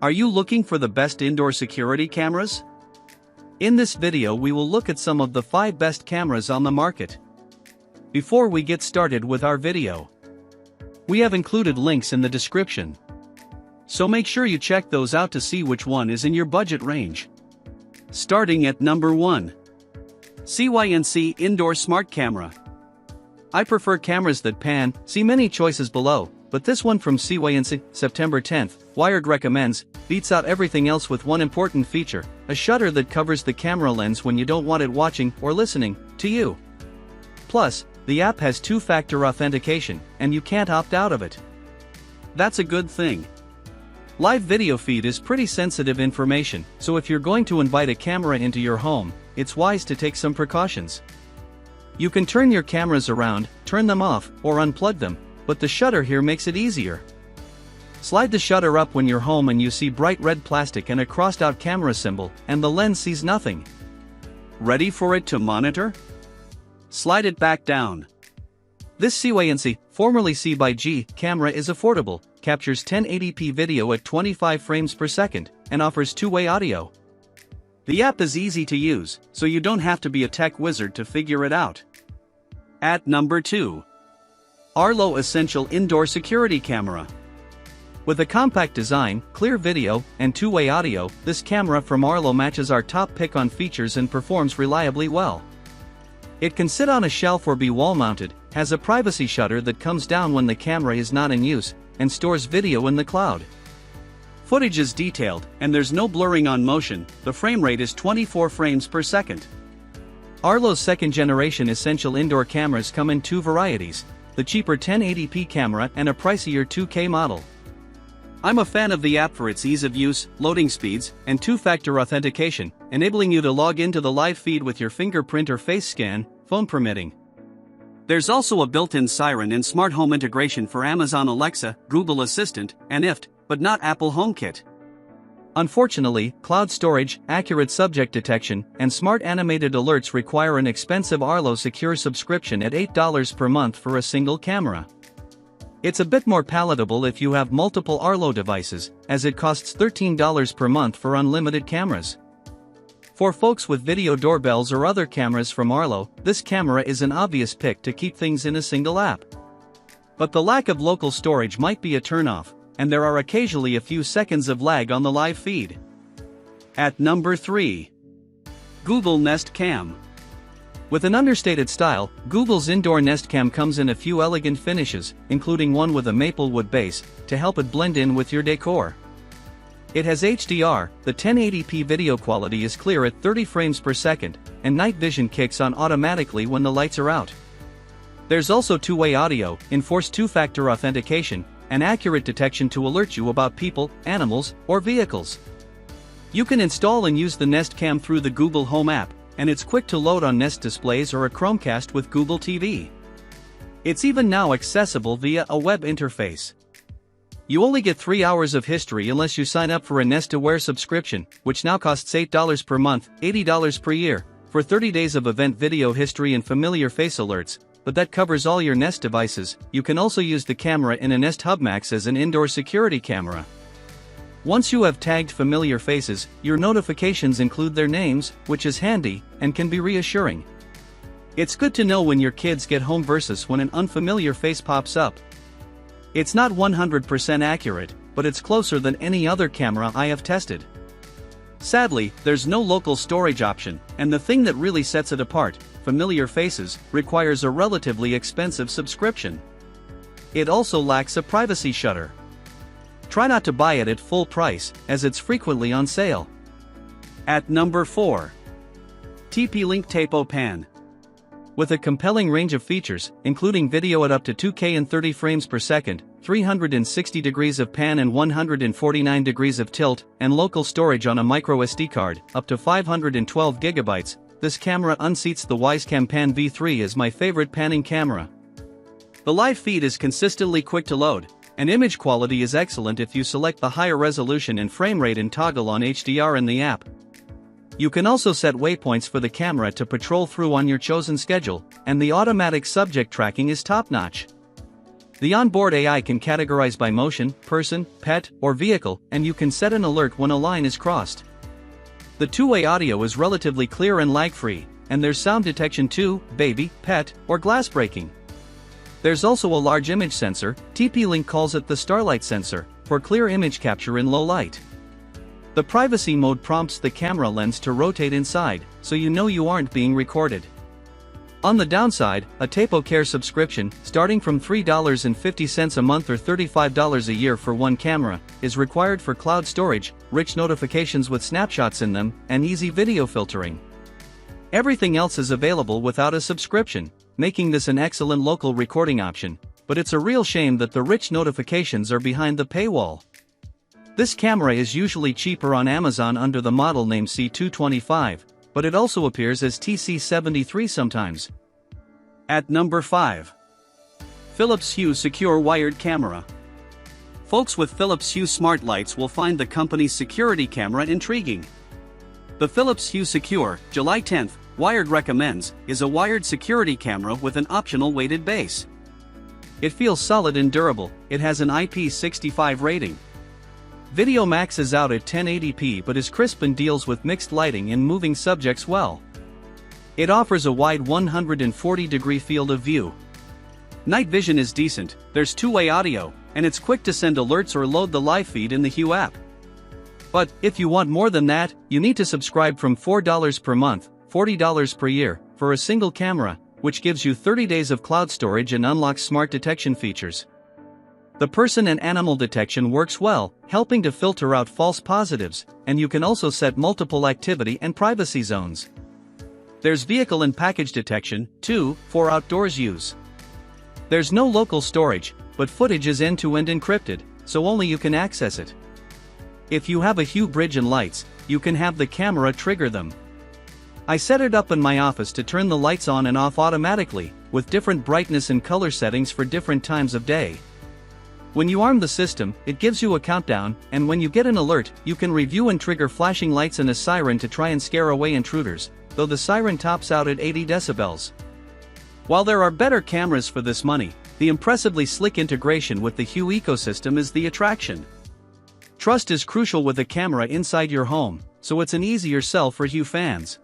Are you looking for the best indoor security cameras? In this video we will look at some of the 5 best cameras on the market. Before we get started with our video, we have included links in the description, so make sure you check those out to see which one is in your budget range. Starting at number 1. Cync Indoor Smart Camera. I prefer cameras that pan, see many choices below, but this one from Cync, September 10th, Wired recommends, beats out everything else with one important feature, a shutter that covers the camera lens when you don't want it watching or listening to you. Plus, the app has 2-factor authentication, and you can't opt out of it. That's a good thing. Live video feed is pretty sensitive information, so if you're going to invite a camera into your home, it's wise to take some precautions. You can turn your cameras around, turn them off, or unplug them, but the shutter here makes it easier. Slide the shutter up when you're home and you see bright red plastic and a crossed-out camera symbol, and the lens sees nothing. Ready for it to monitor? Slide it back down. This Cync, formerly C by G, camera is affordable, captures 1080p video at 25 frames per second, and offers two-way audio. The app is easy to use, so you don't have to be a tech wizard to figure it out. At number 2. Arlo Essential Indoor Security Camera. With a compact design, clear video, and two-way audio, this camera from Arlo matches our top pick on features and performs reliably well. It can sit on a shelf or be wall-mounted, has a privacy shutter that comes down when the camera is not in use, and stores video in the cloud. Footage is detailed, and there's no blurring on motion. The frame rate is 24 frames per second. Arlo's second-generation Essential Indoor cameras come in 2 varieties, the cheaper 1080p camera and a pricier 2K model. I'm a fan of the app for its ease of use, loading speeds, and 2-factor authentication, enabling you to log into the live feed with your fingerprint or face scan, phone permitting. There's also a built-in siren and smart home integration for Amazon Alexa, Google Assistant, and IFT, but not Apple HomeKit. Unfortunately, cloud storage, accurate subject detection, and smart animated alerts require an expensive Arlo Secure subscription at $8 per month for a single camera. It's a bit more palatable if you have multiple Arlo devices, as it costs $13 per month for unlimited cameras. For folks with video doorbells or other cameras from Arlo, this camera is an obvious pick to keep things in a single app. But the lack of local storage might be a turnoff, and there are occasionally a few seconds of lag on the live feed. At number 3. Google Nest Cam. With an understated style, Google's indoor Nest Cam comes in a few elegant finishes, including one with a maple wood base, to help it blend in with your decor. It has HDR, the 1080p video quality is clear at 30 frames per second, and night vision kicks on automatically when the lights are out. There's also two-way audio, enforced 2-factor authentication, and accurate detection to alert you about people, animals, or vehicles. You can install and use the Nest Cam through the Google Home app, and it's quick to load on Nest displays or a Chromecast with Google TV. It's even now accessible via a web interface. You only get 3 hours of history unless you sign up for a Nest Aware subscription, which now costs $8 per month, $80 per year, for 30 days of event video history and familiar face alerts, but that covers all your Nest devices. You can also use the camera in a Nest Hub Max as an indoor security camera. Once you have tagged familiar faces, your notifications include their names, which is handy, and can be reassuring. It's good to know when your kids get home versus when an unfamiliar face pops up. It's not 100% accurate, but it's closer than any other camera I have tested. Sadly, there's no local storage option, and the thing that really sets it apart, familiar faces, requires a relatively expensive subscription. It also lacks a privacy shutter. Try not to buy it at full price, as it's frequently on sale. At number 4. TPLLink Tapopan. With a compelling range of features, including video at up to 2K and 30 frames per second, 360 degrees of pan and 149 degrees of tilt, and local storage on a microSD card, up to 512 gigabytes, this camera unseats the Wisecam Pan V3 as my favorite panning camera. The live feed is consistently quick to load, and image quality is excellent if you select the higher resolution and frame rate and toggle on HDR in the app. You can also set waypoints for the camera to patrol through on your chosen schedule, and the automatic subject tracking is top-notch. The onboard AI can categorize by motion, person, pet, or vehicle, and you can set an alert when a line is crossed. The two-way audio is relatively clear and lag-free, and there's sound detection too, baby, pet, or glass breaking. There's also a large image sensor, TPLLink calls it the starlight sensor, for clear image capture in low light. The privacy mode prompts the camera lens to rotate inside, so you know you aren't being recorded. On the downside, a Tapopan subscription, starting from $3.50 a month or $35 a year for one camera, is required for cloud storage, rich notifications with snapshots in them, and easy video filtering. Everything else is available without a subscription, making this an excellent local recording option, but it's a real shame that the rich notifications are behind the paywall. This camera is usually cheaper on Amazon under the model name C225, but it also appears as TC73 sometimes. At number 5. Philips Hue Secure Wired Camera. Folks with Philips Hue smart lights will find the company's security camera intriguing. The Philips Hue Secure, July 10th, Wired recommends, is a wired security camera with an optional weighted base. It feels solid and durable, it has an IP65 rating. Video Max is out at 1080p but is crisp and deals with mixed lighting and moving subjects well. It offers a wide 140-degree field of view. Night vision is decent, there's two-way audio, and it's quick to send alerts or load the live feed in the Hue app. But, if you want more than that, you need to subscribe from $4 per month, $40 per year, for a single camera, which gives you 30 days of cloud storage and unlocks smart detection features. The person and animal detection works well, helping to filter out false positives, and you can also set multiple activity and privacy zones. There's vehicle and package detection, too, for outdoors use. There's no local storage, but footage is end-to-end encrypted, so only you can access it. If you have a Hue bridge and lights, you can have the camera trigger them. I set it up in my office to turn the lights on and off automatically, with different brightness and color settings for different times of day. When you arm the system, it gives you a countdown, and when you get an alert, you can review and trigger flashing lights and a siren to try and scare away intruders, though the siren tops out at 80 decibels. While there are better cameras for this money, the impressively slick integration with the Hue ecosystem is the attraction. Trust is crucial with a camera inside your home, so it's an easier sell for Hue fans.